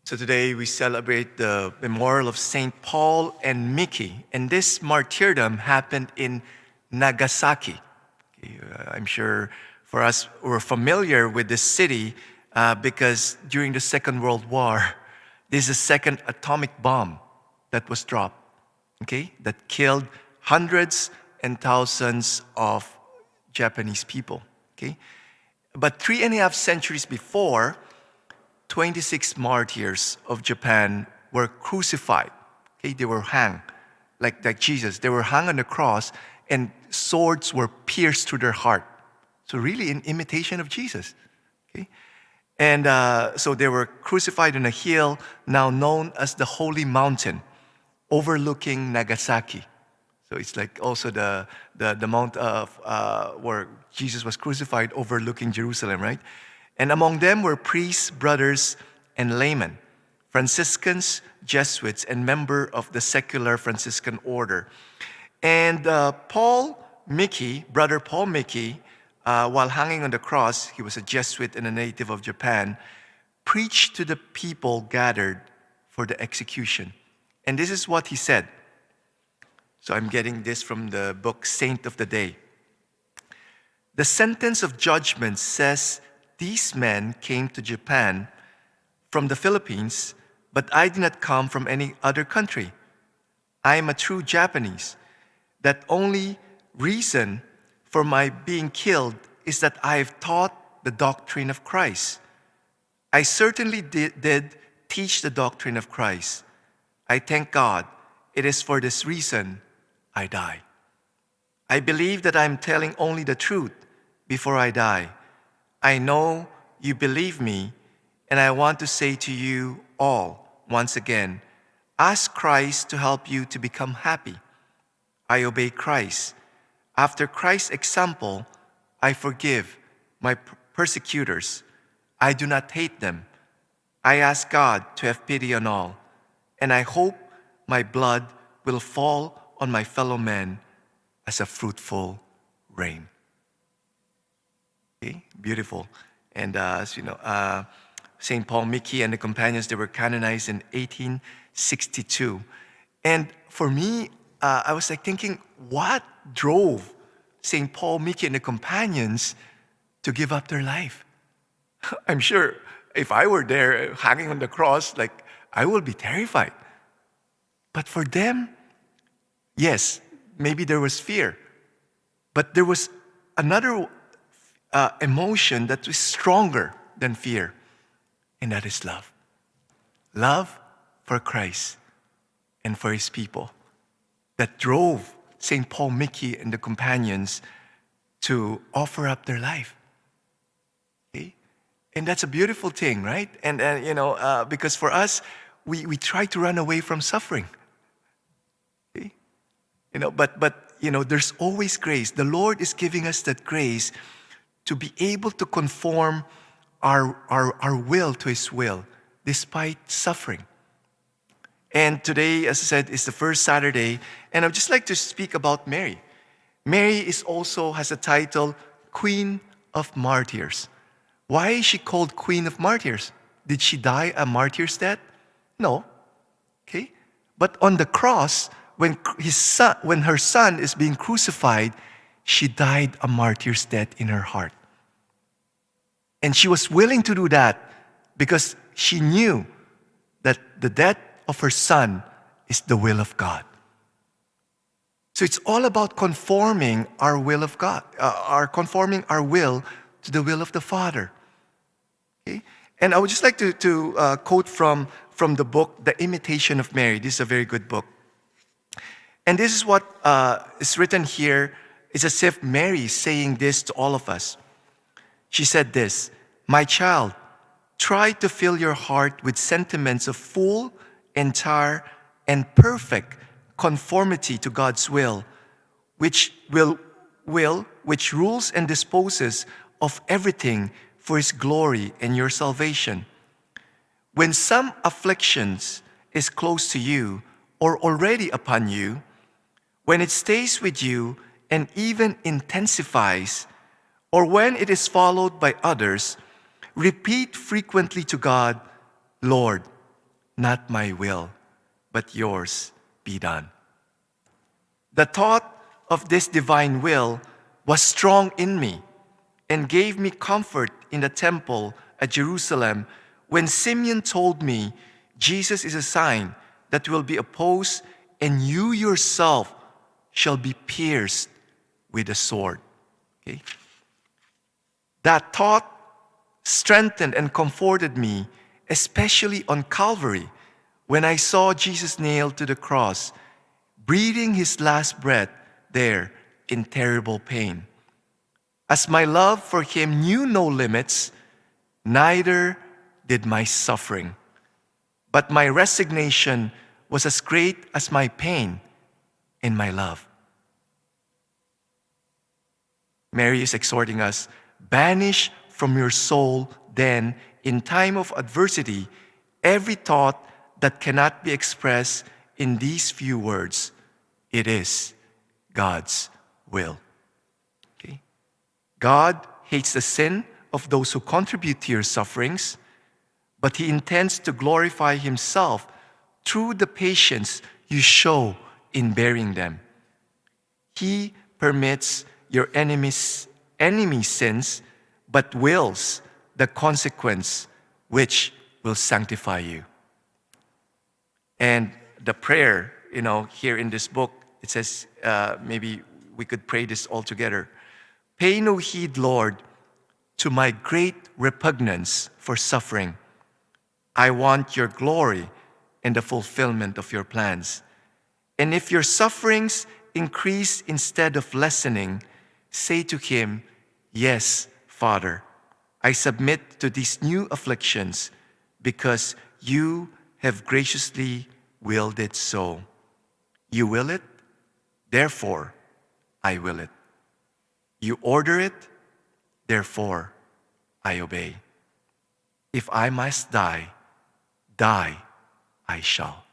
So today we celebrate the memorial of Saint Paul and Miki, and this martyrdom happened in Nagasaki. Okay, I'm sure for us we're familiar with this city because during the Second World War, this is the second atomic bomb that was dropped, okay, that killed hundreds and thousands of Japanese people, okay? But 3.5 centuries before, 26 martyrs of Japan were crucified. Okay, they were hanged, like Jesus. They were hung on the cross, and swords were pierced through their heart. So really, in imitation of Jesus. Okay, and so they were crucified on a hill now known as the Holy Mountain, overlooking Nagasaki. So it's like also the mount of where Jesus was crucified, overlooking Jerusalem, right? And among them were priests, brothers, and laymen, Franciscans, Jesuits, and member of the secular Franciscan order. And brother Paul Miki, while hanging on the cross, he was a Jesuit and a native of Japan, preached to the people gathered for the execution. And this is what he said. So I'm getting this from the book Saint of the Day. The sentence of judgment says, "These men came to Japan from the Philippines, but I did not come from any other country. I am a true Japanese. That only reason for my being killed is that I have taught the doctrine of Christ. I certainly did teach the doctrine of Christ. I thank God. It is for this reason I die. I believe that I am telling only the truth before I die. I know you believe me, and I want to say to you all, once again, ask Christ to help you to become happy. I obey Christ. After Christ's example, I forgive my persecutors. I do not hate them. I ask God to have pity on all, and I hope my blood will fall on my fellow men as a fruitful rain." Okay, beautiful. And as you know, St. Paul Miki and the companions, they were canonized in 1862. And for me, I was like thinking, what drove St. Paul Miki and the companions to give up their life? I'm sure if I were there hanging on the cross, like I would be terrified. But for them, yes, maybe there was fear, but there was another emotion that was stronger than fear, and that is love. Love for Christ and for his people that drove St. Paul Miki and the companions to offer up their life. Okay? And that's a beautiful thing, right? And because for us, we try to run away from suffering. Okay? But there's always grace. The Lord is giving us that grace to be able to conform our will to his will despite suffering. And today, as I said, is the first Saturday, and I'd just like to speak about Mary. Mary has a title, Queen of Martyrs. Why is she called Queen of Martyrs? Did she die a martyr's death? No. Okay? But on the cross, when her son is being crucified, she died a martyr's death in her heart. And she was willing to do that because she knew that the death of her son is the will of God. So it's all about conforming our will of God, conforming our will to the will of the Father. Okay? And I would just like to quote from the book, The Imitation of Mary. This is a very good book. And this is what is written here. It's as if Mary is saying this to all of us. She said this, "My child, try to fill your heart with sentiments of full, entire, and perfect conformity to God's will, which rules and disposes of everything for his glory and your salvation. When some afflictions is close to you or already upon you, when it stays with you and even intensifies, or when it is followed by others, repeat frequently to God, 'Lord, not my will, but yours be done. The thought of this divine will was strong in me and gave me comfort in the temple at Jerusalem when Simeon told me Jesus is a sign that will be opposed and you yourself shall be pierced with a sword. Okay? That thought strengthened and comforted me, especially on Calvary, when I saw Jesus nailed to the cross, breathing his last breath there in terrible pain. As my love for him knew no limits, neither did my suffering. But my resignation was as great as my pain and my love. Mary is exhorting us, banish from your soul then, in time of adversity, every thought that cannot be expressed in these few words. It is God's will. Okay? God hates the sin of those who contribute to your sufferings, but he intends to glorify himself through the patience you show in bearing them. He permits your enemy's sins, but wills the consequence which will sanctify you. And the prayer, here in this book, it says, maybe we could pray this all together. Pay no heed, Lord, to my great repugnance for suffering. I want your glory and the fulfillment of your plans. And if your sufferings increase instead of lessening, say to him, yes, Father, I submit to these new afflictions because you have graciously willed it so. You will it, therefore I will it. You order it, therefore I obey. If I must die, die I shall.